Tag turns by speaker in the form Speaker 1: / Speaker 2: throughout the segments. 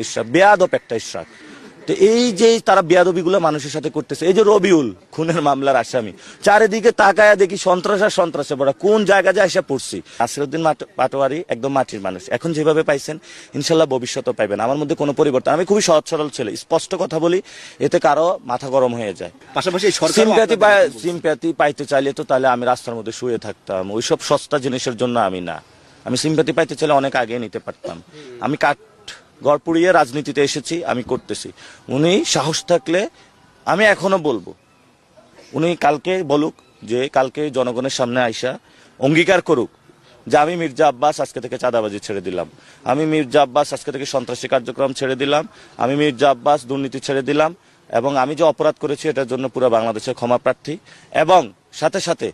Speaker 1: ইশরাক বেয়াদব একটা ইশরাক। তো এই যে তারা বেয়াদবিগুলো মানুষের সাথে করতেছে, এই যে রবিউল খুনের মামলার আসামি, চারিদিকে তাকায়া দেখি সন্ত্রাস আর সন্ত্রাসে পড়া, কোন জায়গা যায় এসে পড়ছি। নাসিরউদ্দিন পাটোয়ারি একদম মাটির মানুষ, এখন যেভাবে পাইছেন ইনশাল্লাহ ভবিষ্যতে পাইবেন। আমার মধ্যে কোনো পরিবর্তন, আমি খুবই সহজ সরল ছেলে, স্পষ্ট কথা বলি, এতে কারো মাথা গরম হয়ে যায়।
Speaker 2: পাশাপাশি
Speaker 1: সিম্প্যাথি পাইতে চাইলে তো তাহলে আমি রাস্তার মধ্যে শুয়ে থাকতাম, ওইসব সস্তা জিনিসের জন্য আমি না। আমি সিম্প্যাথি পাইতে চাইলে অনেক আগে নিতে পারতাম। আমি গড় পুড়িয়ে রাজনীতিতে এসেছি, আমি করতেছি। উনি সাহস থাকলে, আমি এখনো বলবো, উনি কালকে বলুক, যে কালকে জনগণের সামনে আইসা অঙ্গীকার করুক যে আমি মির্জা আব্বাস আজকে থেকে চাঁদাবাজি ছেড়ে দিলাম, আমি মির্জা আব্বাস আজকে থেকে সন্ত্রাসী কার্যক্রম ছেড়ে দিলাম, আমি মির্জা আব্বাস দুর্নীতি ছেড়ে দিলাম, এবং আমি যে অপরাধ করেছি এটার জন্য পুরো বাংলাদেশের ক্ষমা প্রার্থী। এবং সাথে সাথে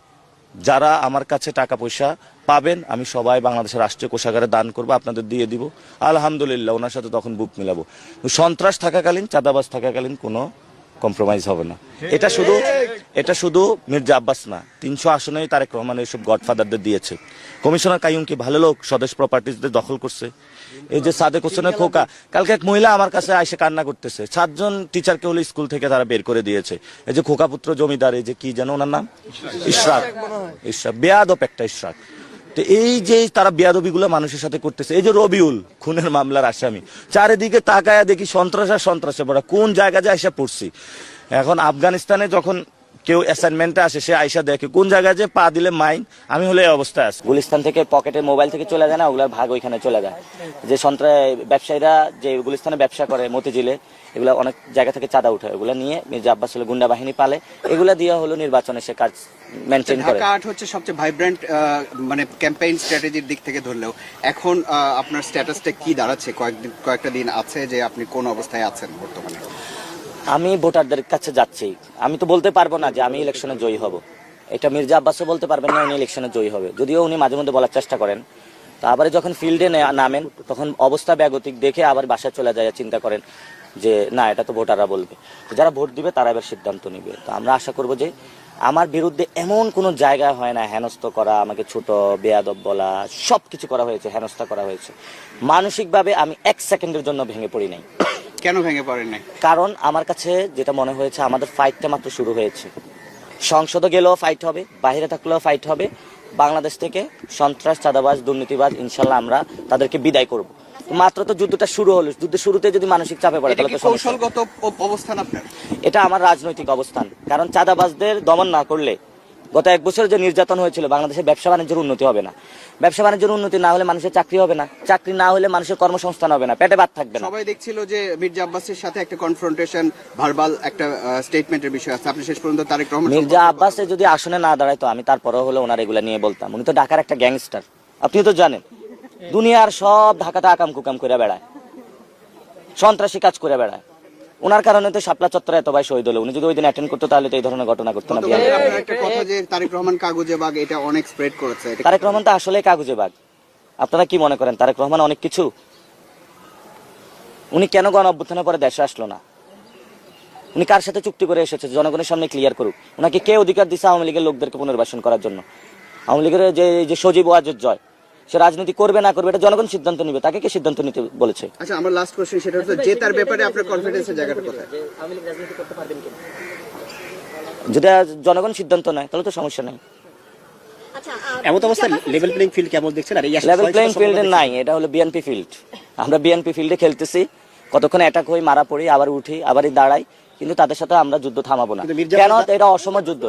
Speaker 1: যারা আমার কাছে টাকা পয়সা পাবেন আমি সবাই বাংলাদেশের রাষ্ট্রীয় কোষাগারে দান করবো, আপনাদের দিয়ে দিব। আলহামদুলিল্লাহ, ওনার সাথে তখন বুক মিলাবো। সন্ত্রাস থাকাকালীন, চাঁদাবাজ থাকাকালীন কোনো কম্প্রোমাইজ হবে না। এটা শুধু মির্জা আব্বাস না, 300 আসনেই তারেক রহমান এইসব গডফাদারদের দিয়েছে। কমিশনার কাইয়ুম কি ভালো লোক? স্বদেশ প্রপার্টিজদের দখল করছে। এই যে সাদেক হোসেনের খোকা, কালকে এক মহিলা আমার কাছে আইসে কান্না করতেছে, 7 জন টিচারকে হলো স্কুল থেকে তারা বের করে দিয়েছে। এই যে খোকা পুত্র জমিদার, এই যে কি যেন ওনার নাম, ইশরাক বেয়াদব একটা ইশরাক। তো এই যে তারা বেয়াদবিগুলো মানুষের সাথে করতেছে, এই যে রবিউল খুনের মামলার আসামি, চারিদিকে তাকায়া দেখি সন্ত্রাস আর সন্ত্রাসে পড়া, কোন জায়গা যায় এসে পড়ছি। এখন আফগানিস্তানে যখন কেউ অ্যাসাইনমেন্টে আসে, সে আইসা দেখে কোন জায়গায় যে পা দিলে মাইন, আমি হলে এই অবস্থায় আছি।
Speaker 3: গুলিস্তান থেকে পকেটে মোবাইল থেকে চলে যায় না, ওগুলার ভাগ ওইখানে চলে যায়। যে ব্যবসায়ীরা যে গুলিস্তানে ব্যবসা করে মতিঝিলে, এগুলা অনেক জায়গা থেকে চাঁদা উঠে, ওগুলা নিয়ে মির্জা আব্বাস হলো গুন্ডা বাহিনী পালে, এগুলা দিয়ে হলো নির্বাচনে সে কাজ মেনটেন করে।
Speaker 2: ঢাকা 8 হচ্ছে সবচেয়ে ভাইব্রেন্ট মানে ক্যাম্পেইন স্ট্র্যাটেজির দিক থেকে ধরলেও এখন আপনার স্ট্যাটাসটা কি দাঁড়াচ্ছে? কয়েকটা দিন আছে যে আপনি কোন অবস্থায় আছেন বর্তমানে?
Speaker 3: আমি ভোটারদের কাছে যাচ্ছি, আমি তো বলতে পারবো না যে আমি ইলেকশনে জয়ী হব, এটা মির্জা আব্বাসও বলতে পারবেন না উনি ইলেকশনে জয়ী হবে, যদিও উনি মাঝে মধ্যে বলার চেষ্টা করেন। তো আবার যখন ফিল্ডে নামেন তখন অবস্থা ব্যাগতিক দেখে আবার বাসায় চলে যায়, চিন্তা করেন যে না, এটা তো ভোটাররা বলবে। তো যারা ভোট দিবে তারা এবার সিদ্ধান্ত নিবে। তো আমরা আশা করব যে আমার বিরুদ্ধে এমন কোনো জায়গায় হয় না হেনস্থ করা, আমাকে ছোট বেয়াদব বলা, সব কিছু করা হয়েছে, হেনস্থা করা হয়েছে। মানসিকভাবে আমি 1 সেকেন্ডের জন্য ভেঙে পড়ি নাই।
Speaker 2: কেন ভেঙে পড়েন নাই?
Speaker 3: কারণ আমার কাছে যেটা মনে হয়েছে, আমাদের ফাইটটা মাত্র শুরু হয়েছে। সংসদে গেলেও ফাইট হবে, বাইরে থাকলেও ফাইট হবে। বাংলাদেশ থেকে সন্ত্রাস, চাঁদাবাজ, দুর্নীতিবাজ ইনশাল্লাহ আমরা তাদেরকে বিদায় করব। মাত্র তো যুদ্ধটা শুরু হলো, যুদ্ধের শুরুতে যদি মানসিক চাপে পড়ে তাহলে তো
Speaker 2: কৌশলগত অবস্থান আপনার।
Speaker 3: এটা আমার রাজনৈতিক অবস্থান। কারণ চাঁদাবাজদের দমন না করলে, গত 1 বছর যে নির্যাতন হয়েছিল, বাংলাদেশের ব্যবসা বাণিজ্যের উন্নতি হবে না। ব্যবসা বাণিজ্যের উন্নতি না হলে মানুষের চাকরি হবে না, চাকরি না হলে মানুষের কর্মসংস্থান হবে না, পেটে ভাত থাকবে না।
Speaker 2: সবাই দেখছিল যে মির্জা আব্বাসের সাথে একটা কনফ্রন্টেশন, ভার্বাল একটা স্টেটমেন্টের বিষয় আছে। আপনি শেষ পর্যন্ত তারেক রহমান
Speaker 3: মির্জা আব্বাসে যদি আসনে না দাঁড়ায় তো আমি তারপরেও হলে ওনার এগুলা নিয়ে বলতাম। উনি তো ঢাকার একটা গ্যাংস্টার, আপনি তো জানেন। দুনিয়ার সব ঢাকাতে আকাম কুকাম করে বেড়ায়, সন্ত্রাসী কাজ করে বেড়ায়। ওনার কারণে তো শাপলা চত্বরে এত ভাই শহীদ হলো। উনি যদি ওই দিন অ্যাটেন্ড করতো তাহলে তো এই ধরনের ঘটনা ঘটতো না।
Speaker 2: আপনার একটা কথা যে তারেক রহমান কাগজে বাগ, এটা অনেক স্প্রেড করেছে।
Speaker 3: তারেক রহমান তো আসলে কাগজে বাগ। আপনারা কি মনে করেন তারেক রহমান অনেক কিছু? উনি কেন গণ অভ্যুত্থানের পরে দেশে আসলো না? উনি কার সাথে চুক্তি করে এসেছে? জনগণের সামনে ক্লিয়ার করুক। ওনাকে কে অধিকার দিচ্ছে আওয়ামী লীগের লোকদেরকে পুনর্বাসন করার জন্য? আওয়ামী লীগের যে সজীব ওয়াজেদ জয়, সে রাজনীতি করবে না করবে এটা জনগণ সিদ্ধান্ত নিবে, তাকে কে সিদ্ধান্ত নিতে বলেছে?
Speaker 2: আচ্ছা, আমার লাস্ট কোশ্চেন সেটা হচ্ছে যে তার ব্যাপারে আপনার কনফিডেন্সের জায়গাটা কোথায়?
Speaker 3: যদি জনগণ সিদ্ধান্ত নেয় তাহলে তো সমস্যা নাই।
Speaker 4: এমন অবস্থা লেভেল প্লেইং ফিল্ড কেমন দেখছেন? আর এই
Speaker 3: লেভেল প্লেইং ফিল্ড নাই, এটা হলো বিএনপি ফিল্ড। আমরা বিএনপি ফিল্ডে খেলতেছি, কতক্ষণ অ্যাটাক হই, মারা পড়ি, আবার উঠি, আবারই দাঁড়াই, কিন্তু তাদের সাথে আমরা যুদ্ধ থামাবো না। কেন? এটা অসম যুদ্ধ।